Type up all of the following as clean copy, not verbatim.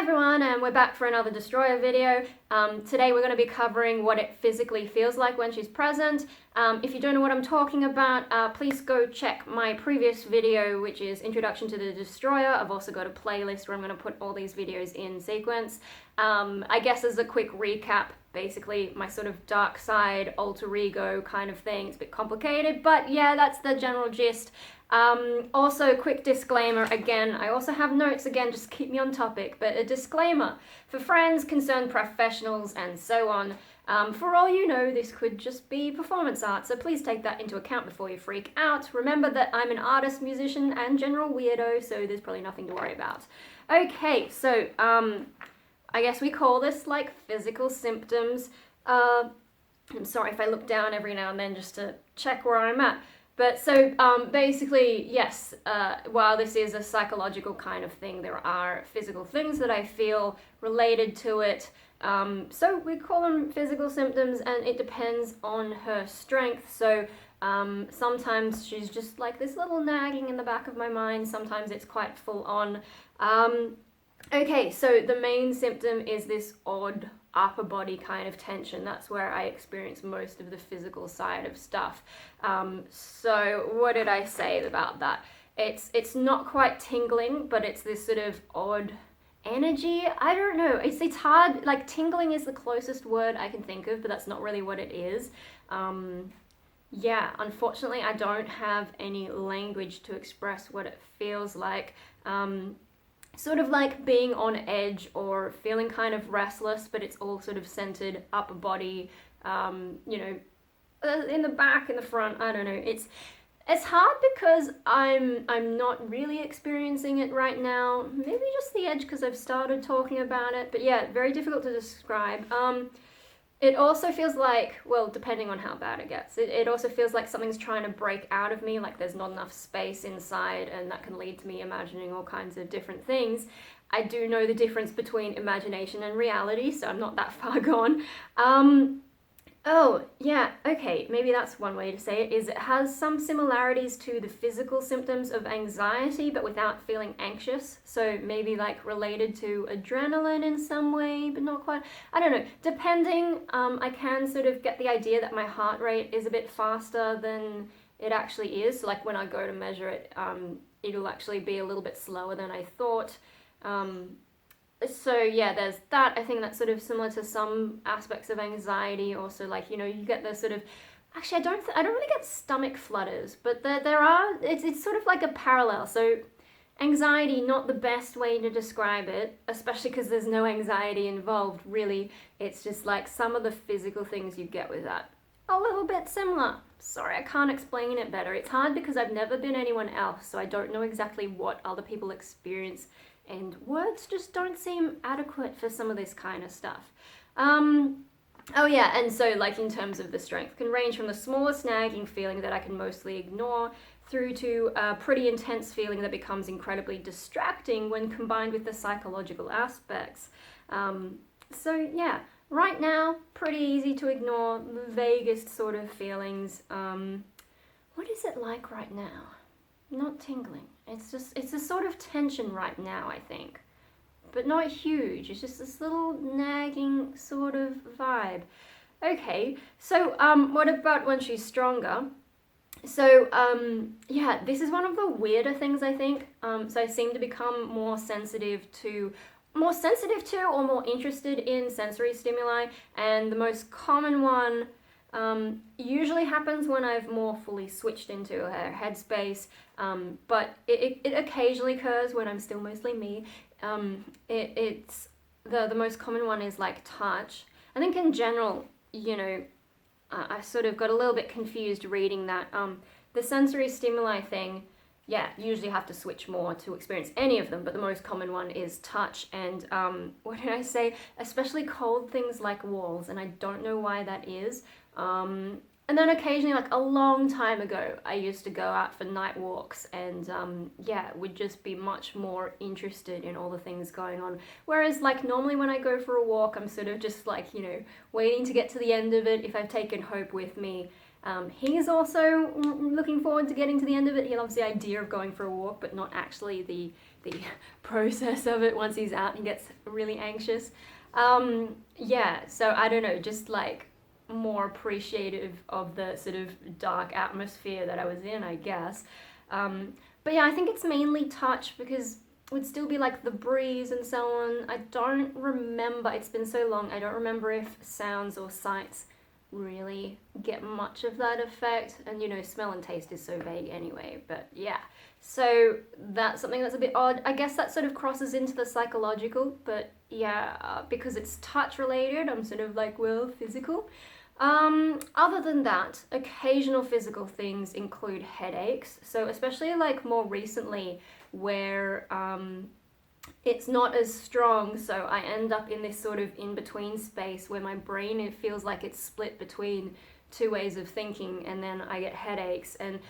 everyone, and we're back for another Destroyer video. Today we're going to be covering what it physically feels like when she's present. If you don't know what I'm talking about, please go check my previous video, which is Introduction to the Destroyer. I've also got a playlist where I'm going to put all these videos in sequence. I guess as a quick recap, basically my sort of dark side, alter ego kind of thing. It's a bit complicated, but yeah, that's the general gist. Also, quick disclaimer again, I also have notes again, just keep me on topic, but a disclaimer for friends, concerned professionals, and so on. For all you know, this could just be performance art, so please take that into account before you freak out. Remember that I'm an artist, musician, and general weirdo, so there's probably nothing to worry about. Okay, so, I guess we call this, like, physical symptoms. I'm sorry if I look down every now and then just to check where I'm at. But so basically, yes, while this is a psychological kind of thing, there are physical things that I feel related to it. So we call them physical symptoms, and it depends on her strength. So sometimes she's just like this little nagging in the back of my mind. Sometimes it's quite full on. Okay, so the main symptom is this odd upper body kind of tension. That's where I experience most of the physical side of stuff. So what did I say about that? It's not quite tingling, but it's this sort of odd energy. I don't know. It's hard. Like, tingling is the closest word I can think of, but that's not really what it is. Yeah, unfortunately, I don't have any language to express what it feels like. Sort of like being on edge or feeling kind of restless, but it's all sort of centered upper body, you know, in the back, in the front. I don't know. It's hard because I'm not really experiencing it right now. Maybe just the edge because I've started talking about it. But yeah, very difficult to describe. It also feels like, well, depending on how bad it gets, it also feels like something's trying to break out of me, like there's not enough space inside, and that can lead to me imagining all kinds of different things. I do know the difference between imagination and reality, so I'm not that far gone. Oh, yeah, okay, maybe that's one way to say it, is it has some similarities to the physical symptoms of anxiety, but without feeling anxious. So maybe like related to adrenaline in some way, but not quite. I don't know, depending, I can sort of get the idea that my heart rate is a bit faster than it actually is. So like when I go to measure it, it'll actually be a little bit slower than I thought. So yeah, there's that. I think that's sort of similar to some aspects of anxiety. Also, like, you know, you get the sort of, actually, I don't really get stomach flutters, but there are, it's sort of like a parallel. So anxiety, not the best way to describe it, especially because there's no anxiety involved, really. It's just like some of the physical things you get with that. A little bit similar. Sorry, I can't explain it better. It's hard because I've never been anyone else, so I don't know exactly what other people experience, and words just don't seem adequate for some of this kind of stuff. Oh yeah, and so like in terms of the strength, can range from the smallest nagging feeling that I can mostly ignore through to a pretty intense feeling that becomes incredibly distracting when combined with the psychological aspects. So yeah, right now, pretty easy to ignore, the vaguest sort of feelings. What is it like right now? Not tingling. It's a sort of tension right now, I think. But not huge. It's just this little nagging sort of vibe. Okay, so what about when she's stronger? So, yeah, this is one of the weirder things, I think. So I seem to become more sensitive to or more interested in sensory stimuli, and the most common one usually happens when I've more fully switched into her headspace, but it occasionally occurs when I'm still mostly me. It's the most common one is like touch. I think in general, you know, I sort of got a little bit confused reading that. The sensory stimuli thing, yeah, usually have to switch more to experience any of them, but the most common one is touch, and what did I say? Especially cold things like walls, and I don't know why that is. And then occasionally, like a long time ago, I used to go out for night walks, and yeah, would just be much more interested in all the things going on. Whereas like normally when I go for a walk, I'm sort of just like, you know, waiting to get to the end of it. If I've taken Hope with me, he's also looking forward to getting to the end of it. He loves the idea of going for a walk, but not actually the process of it once he's out. He gets really anxious. Yeah, so I don't know, just like more appreciative of the sort of dark atmosphere that I was in, I guess. But yeah, I think it's mainly touch because it would still be like the breeze and so on. I don't remember, it's been so long, I don't remember if sounds or sights really get much of that effect. And you know, smell and taste is so vague anyway, but yeah. So that's something that's a bit odd. I guess that sort of crosses into the psychological, but yeah, because it's touch related, I'm sort of like, well, physical. Other than that, occasional physical things include headaches. So especially like more recently where it's not as strong, so I end up in this sort of in-between space where my brain, it feels like it's split between two ways of thinking, and then I get headaches. And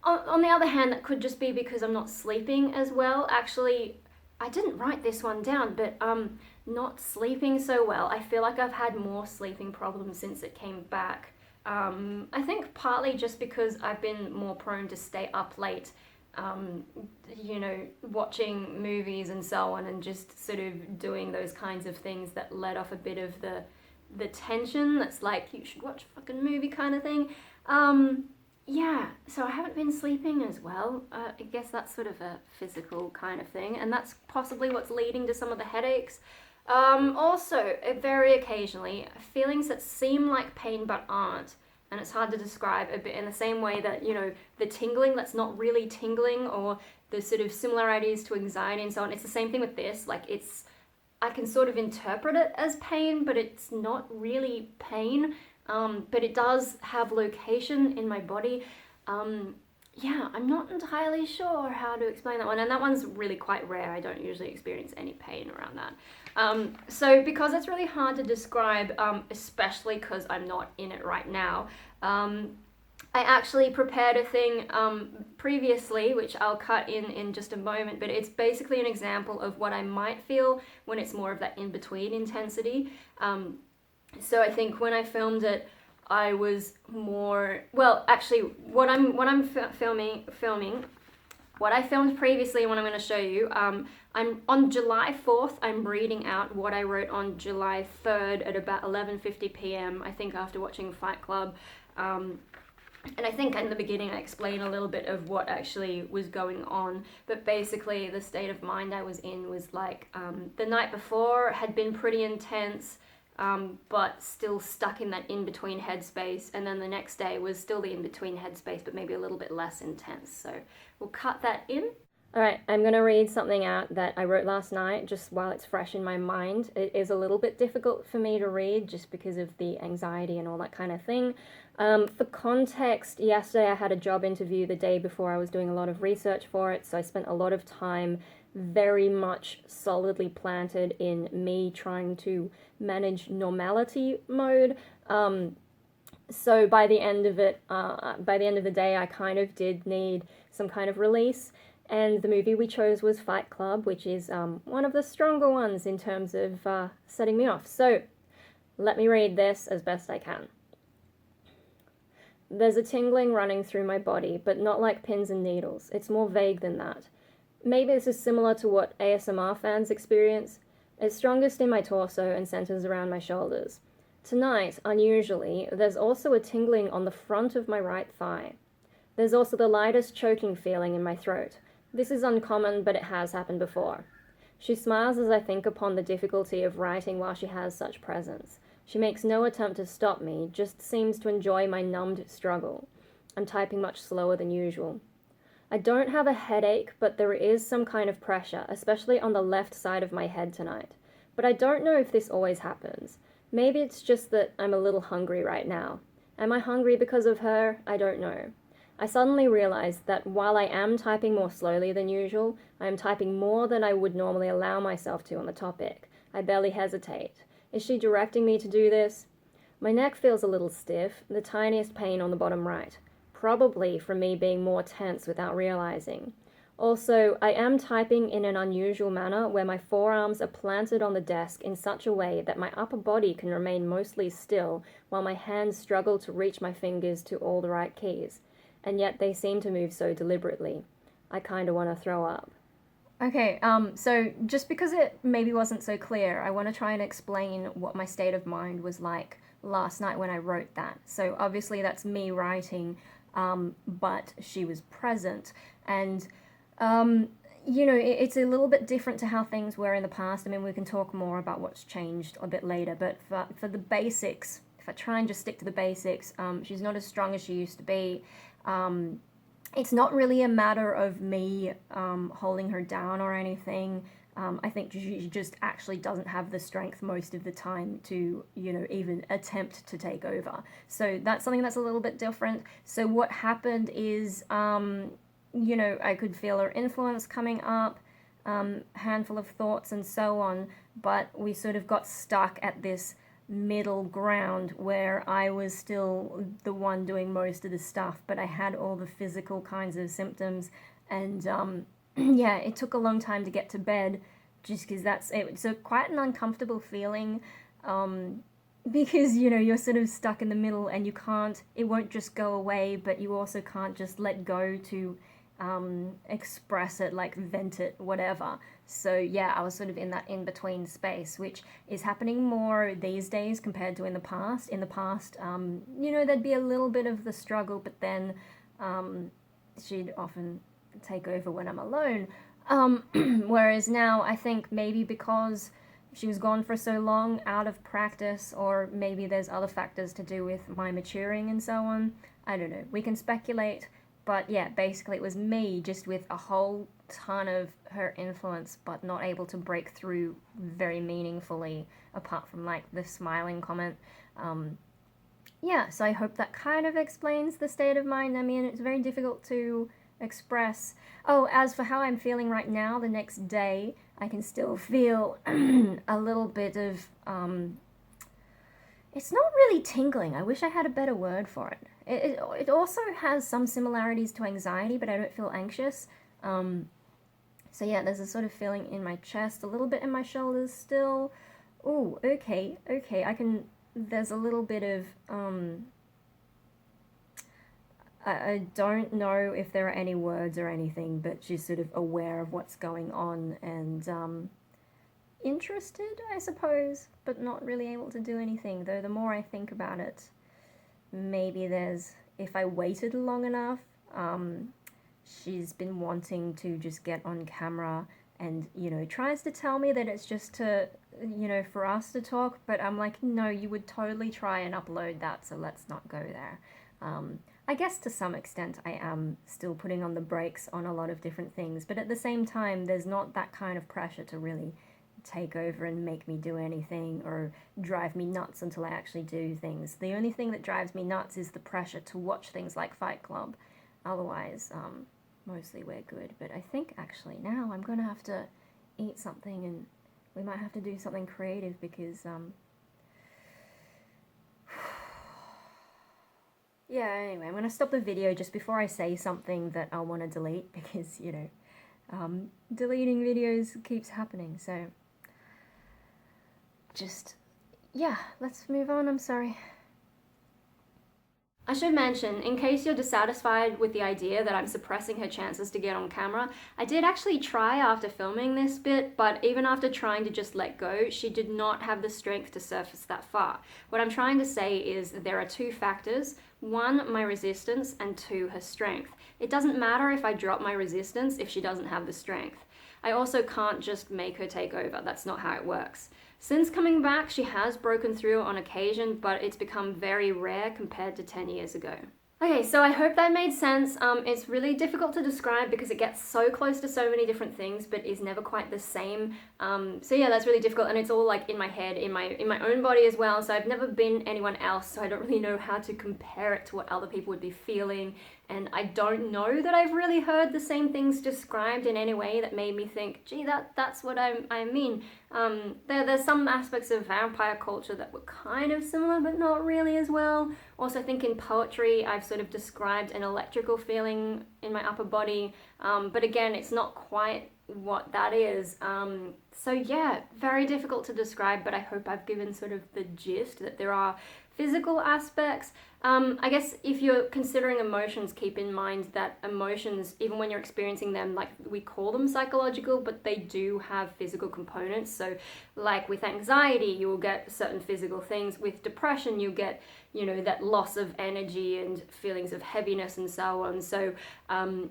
on the other hand, that could just be because I'm not sleeping as well. Actually, I didn't write this one down, but not sleeping so well. I feel like I've had more sleeping problems since it came back. I think partly just because I've been more prone to stay up late, you know, watching movies and so on, and just sort of doing those kinds of things that let off a bit of the tension that's like, you should watch a fucking movie kind of thing. Yeah, so I haven't been sleeping as well. I guess that's sort of a physical kind of thing, and that's possibly what's leading to some of the headaches. Also, very occasionally, feelings that seem like pain but aren't, and it's hard to describe, a bit in the same way that, you know, the tingling that's not really tingling, or the sort of similarities to anxiety and so on. It's the same thing with this, like I can sort of interpret it as pain, but it's not really pain. But it does have location in my body. Yeah, I'm not entirely sure how to explain that one, and that one's really quite rare. I don't usually experience any pain around that. So because it's really hard to describe, especially because I'm not in it right now, I actually prepared a thing previously, which I'll cut in just a moment, but it's basically an example of what I might feel when it's more of that in-between intensity. So I think when I filmed it, I was more, well, actually, what I'm filming, what I filmed previously and what I'm going to show you, I'm on July 4th, I'm reading out what I wrote on July 3rd at about 11:50 p.m., I think after watching Fight Club. And I think in the beginning I explained a little bit of what actually was going on, but basically the state of mind I was in was like, the night before had been pretty intense, but still stuck in that in-between headspace, and then the next day was still the in-between headspace, but maybe a little bit less intense. So we'll cut that in. Alright, I'm going to read something out that I wrote last night, just while it's fresh in my mind. It is a little bit difficult for me to read, just because of the anxiety and all that kind of thing. For context, yesterday I had a job interview the day before. I was doing a lot of research for it, so I spent a lot of time very much solidly planted in me trying to manage normality mode. So by the end of the day, I kind of did need some kind of release. And the movie we chose was Fight Club, which is one of the stronger ones in terms of setting me off. So let me read this as best I can. There's a tingling running through my body, but not like pins and needles. It's more vague than that. Maybe this is similar to what ASMR fans experience. It's strongest in my torso and centers around my shoulders. Tonight, unusually, there's also a tingling on the front of my right thigh. There's also the lightest choking feeling in my throat. This is uncommon, but it has happened before. She smiles as I think upon the difficulty of writing while she has such presence. She makes no attempt to stop me, just seems to enjoy my numbed struggle. I'm typing much slower than usual. I don't have a headache, but there is some kind of pressure, especially on the left side of my head tonight. But I don't know if this always happens. Maybe it's just that I'm a little hungry right now. Am I hungry because of her? I don't know. I suddenly realized that while I am typing more slowly than usual, I am typing more than I would normally allow myself to on the topic. I barely hesitate. Is she directing me to do this? My neck feels a little stiff, the tiniest pain on the bottom right. Probably from me being more tense without realizing. Also, I am typing in an unusual manner where my forearms are planted on the desk in such a way that my upper body can remain mostly still while my hands struggle to reach my fingers to all the right keys. And yet they seem to move so deliberately. I kinda want to throw up. Okay, so just because it maybe wasn't so clear, I want to try and explain what my state of mind was like last night when I wrote that. So obviously that's me writing, but she was present. And, um, it's a little bit different to how things were in the past. I mean, we can talk more about what's changed a bit later, but for the basics, if I try and just stick to the basics, she's not as strong as she used to be. Um, it's not really a matter of me holding her down or anything. I think she just actually doesn't have the strength most of the time to, even attempt to take over. So that's something that's a little bit different. So what happened is, I could feel her influence coming up, handful of thoughts and so on, but we sort of got stuck at this middle ground where I was still the one doing most of the stuff, but I had all the physical kinds of symptoms. And yeah, it took a long time to get to bed just because it's quite an uncomfortable feeling. Because you're sort of stuck in the middle and it won't just go away, but you also can't just let go to express it, like vent it, whatever. So yeah, I was sort of in that in-between space, which is happening more these days compared to in the past. In the past, there'd be a little bit of the struggle, but then she'd often take over when I'm alone. Whereas now, I think maybe because she was gone for so long, out of practice, or maybe there's other factors to do with my maturing and so on. I don't know. We can speculate. But yeah, basically it was me just with a whole ton of her influence, but not able to break through very meaningfully, apart from like the smiling comment. Yeah, so I hope that kind of explains the state of mind. I mean, it's very difficult to express. Oh, as for how I'm feeling right now, the next day, I can still feel a little bit of, it's not really tingling. I wish I had a better word for it. It also has some similarities to anxiety, but I don't feel anxious. So yeah, there's a sort of feeling in my chest, a little bit in my shoulders still. Ooh, okay, there's a little bit of, I don't know if there are any words or anything, but she's sort of aware of what's going on and, interested, I suppose, but not really able to do anything, though the more I think about it, maybe if I waited long enough, she's been wanting to just get on camera and, tries to tell me that it's just to, for us to talk, but I'm like, no, you would totally try and upload that, so let's not go there. I guess to some extent I am still putting on the brakes on a lot of different things, but at the same time, there's not that kind of pressure to really take over and make me do anything or drive me nuts until I actually do things. The only thing that drives me nuts is the pressure to watch things like Fight Club. Otherwise, mostly we're good. But I think actually now I'm going to have to eat something and we might have to do something creative because, yeah, anyway, I'm going to stop the video just before I say something that I'll want to delete because, deleting videos keeps happening, so just, yeah, let's move on, I'm sorry. I should mention, in case you're dissatisfied with the idea that I'm suppressing her chances to get on camera, I did actually try after filming this bit, but even after trying to just let go, she did not have the strength to surface that far. What I'm trying to say is that there are two factors. One, my resistance, and two, her strength. It doesn't matter if I drop my resistance if she doesn't have the strength. I also can't just make her take over. That's not how it works. Since coming back, she has broken through on occasion, but it's become very rare compared to 10 years ago. Okay, so I hope that made sense. It's really difficult to describe because it gets so close to so many different things, but is never quite the same. So yeah, that's really difficult, and it's all like in my head, in my own body as well. So I've never been anyone else, so I don't really know how to compare it to what other people would be feeling. And I don't know that I've really heard the same things described in any way that made me think, gee, that's what I mean. There's some aspects of vampire culture that were kind of similar, but not really as well. Also, I think in poetry, I've sort of described an electrical feeling in my upper body, but again, it's not quite what that is. So yeah, very difficult to describe, but I hope I've given sort of the gist that there are physical aspects. I guess if you're considering emotions, keep in mind that emotions, even when you're experiencing them, like we call them psychological, but they do have physical components. So like with anxiety, you'll get certain physical things. With depression, you get, you know, that loss of energy and feelings of heaviness and so on. So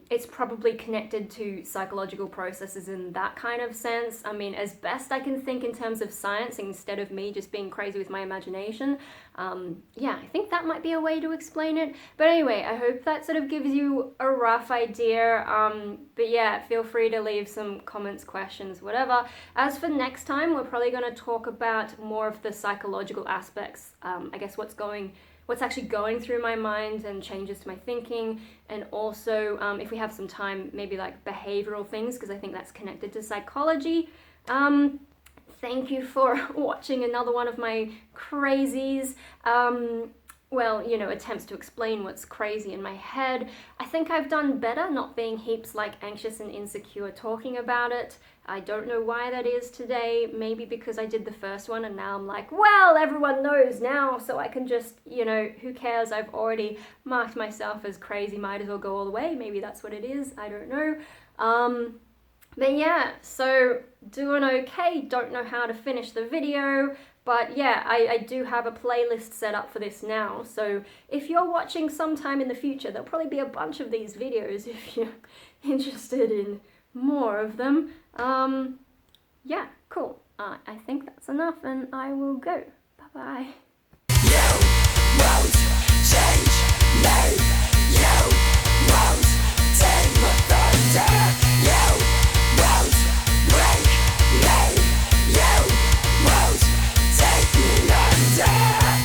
it's probably connected to psychological processes in that kind of sense. I mean, as best I can think in terms of science, instead of me just being crazy with my imagination. Yeah, I think that might be a way to explain it. But anyway, I hope that sort of gives you a rough idea. But yeah, feel free to leave some comments, questions, whatever. As for next time, we're probably going to talk about more of the psychological aspects. I guess what's actually going through my mind and changes to my thinking, and also if we have some time, maybe like behavioral things, because I think that's connected to psychology. Thank you for watching another one of my crazies. Well, you know, attempts to explain what's crazy in my head. I think I've done better not being heaps like anxious and insecure talking about it. I don't know why that is today. Maybe because I did the first one and now I'm like, well, everyone knows now, so I can just, you know, who cares? I've already marked myself as crazy, might as well go all the way. Maybe that's what it is. I don't know. But yeah, so doing okay. Don't know how to finish the video. But yeah, I do have a playlist set up for this now, so if you're watching sometime in the future, there'll probably be a bunch of these videos if you're interested in more of them. Yeah, cool. I think that's enough and I will go. Bye-bye.